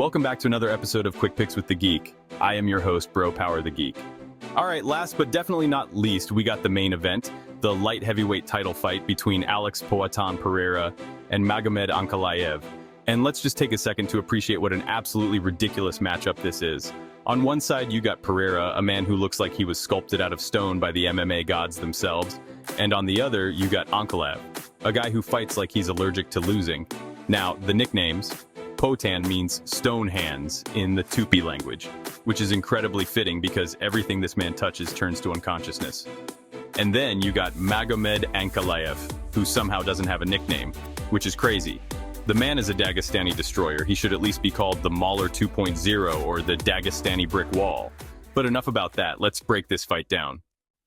Welcome back to another episode of Quick Picks with the Geek. I am your host, Bro Power the Geek. Alright, last but definitely not least, we got the main event, the light heavyweight title fight between Alex Poatan Pereira and Magomed Ankalaev. And let's just take a second to appreciate what an absolutely ridiculous matchup this is. On one side, you got Pereira, a man who looks like he was sculpted out of stone by the MMA gods themselves. And on the other, you got Ankalaev, a guy who fights like he's allergic to losing. Now, the nicknames, Potan means stone hands in the Tupi language, which is incredibly fitting because everything this man touches turns to unconsciousness. And then you got Magomed Ankalaev, who somehow doesn't have a nickname, which is crazy. The man is a Dagestani destroyer. He should at least be called the Mauler 2.0 or the Dagestani brick wall. But enough about that, let's break this fight down.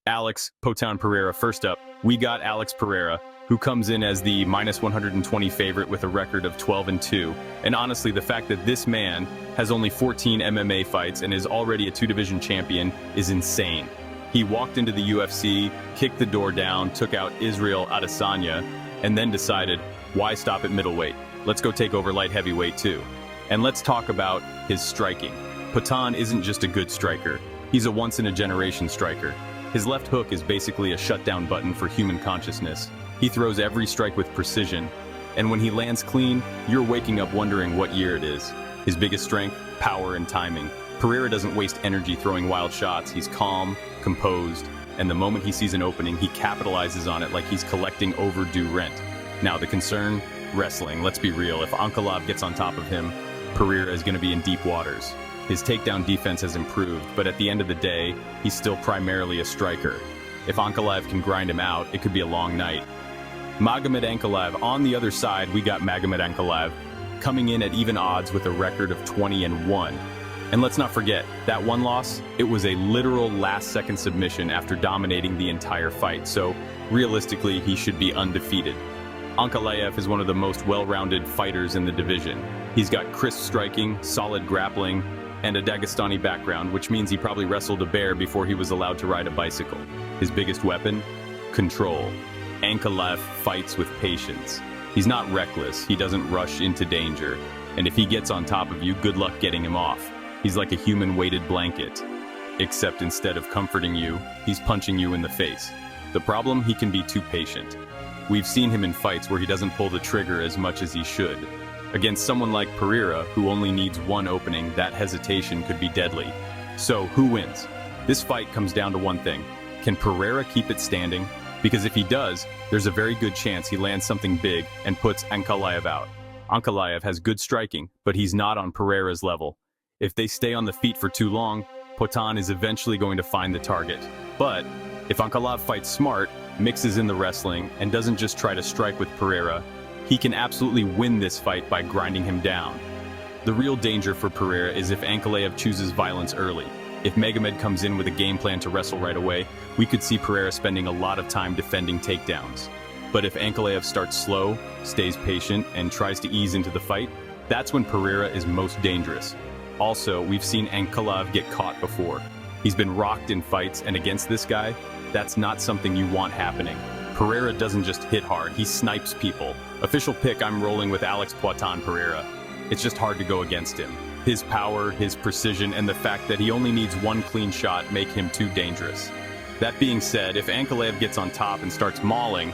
Alex Poatan Pereira, first up, we got Alex Pereira, who comes in as the minus 120 favorite with a record of 12-2. And honestly, the fact that this man has only 14 MMA fights and is already a two-division champion is insane. He walked into the UFC, kicked the door down, took out Israel Adesanya, and then decided, why stop at middleweight? Let's go take over light heavyweight too. And let's talk about his striking. Poatan isn't just a good striker, he's a once-in-a-generation striker. His left hook is basically a shutdown button for human consciousness. He throws every strike with precision, and when he lands clean, you're waking up wondering what year it is. His biggest strength, power and timing. Pereira doesn't waste energy throwing wild shots. He's calm, composed, and the moment he sees an opening, he capitalizes on it like he's collecting overdue rent. Now the concern, wrestling. Let's be real, if Ankalaev gets on top of him, Pereira is going to be in deep waters. His takedown defense has improved, but at the end of the day, he's still primarily a striker. If Ankalaev can grind him out, it could be a long night. Magomed Ankalaev, on the other side, we got Magomed Ankalaev coming in at even odds with a record of 20-1. And let's not forget, that one loss, it was a literal last-second submission after dominating the entire fight, so realistically, he should be undefeated. Ankalaev is one of the most well-rounded fighters in the division. He's got crisp striking, solid grappling, and a Dagestani background, which means he probably wrestled a bear before he was allowed to ride a bicycle. His biggest weapon? Control. Ankalaev fights with patience. He's not reckless, he doesn't rush into danger, and if he gets on top of you, good luck getting him off. He's like a human-weighted blanket. Except instead of comforting you, he's punching you in the face. The problem? He can be too patient. We've seen him in fights where he doesn't pull the trigger as much as he should. Against someone like Pereira, who only needs one opening, that hesitation could be deadly. So, who wins? This fight comes down to one thing. Can Pereira keep it standing? Because if he does, there's a very good chance he lands something big and puts Ankalaev out. Ankalaev has good striking, but he's not on Pereira's level. If they stay on the feet for too long, Poatan is eventually going to find the target. But if Ankalaev fights smart, mixes in the wrestling, and doesn't just try to strike with Pereira, he can absolutely win this fight by grinding him down. The real danger for Pereira is if Ankalaev chooses violence early. If Magomed comes in with a game plan to wrestle right away, we could see Pereira spending a lot of time defending takedowns. But if Ankalaev starts slow, stays patient, and tries to ease into the fight, that's when Pereira is most dangerous. Also, we've seen Ankalaev get caught before. He's been rocked in fights, and against this guy, that's not something you want happening. Pereira doesn't just hit hard, he snipes people. Official pick, I'm rolling with Alex Poatan Pereira. It's just hard to go against him. His power, his precision, and the fact that he only needs one clean shot make him too dangerous. That being said, if Ankalaev gets on top and starts mauling,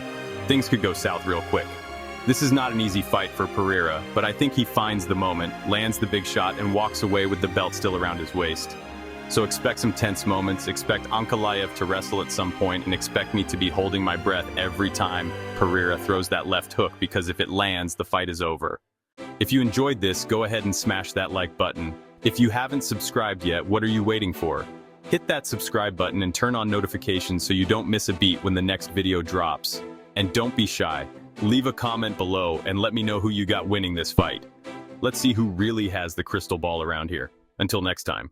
things could go south real quick. This is not an easy fight for Pereira, but I think he finds the moment, lands the big shot, and walks away with the belt still around his waist. So expect some tense moments, expect Ankalaev to wrestle at some point, and expect me to be holding my breath every time Pereira throws that left hook, because if it lands, the fight is over. If you enjoyed this, go ahead and smash that like button. If you haven't subscribed yet, what are you waiting for? Hit that subscribe button and turn on notifications so you don't miss a beat when the next video drops. And don't be shy. Leave a comment below and let me know who you got winning this fight. Let's see who really has the crystal ball around here. Until next time.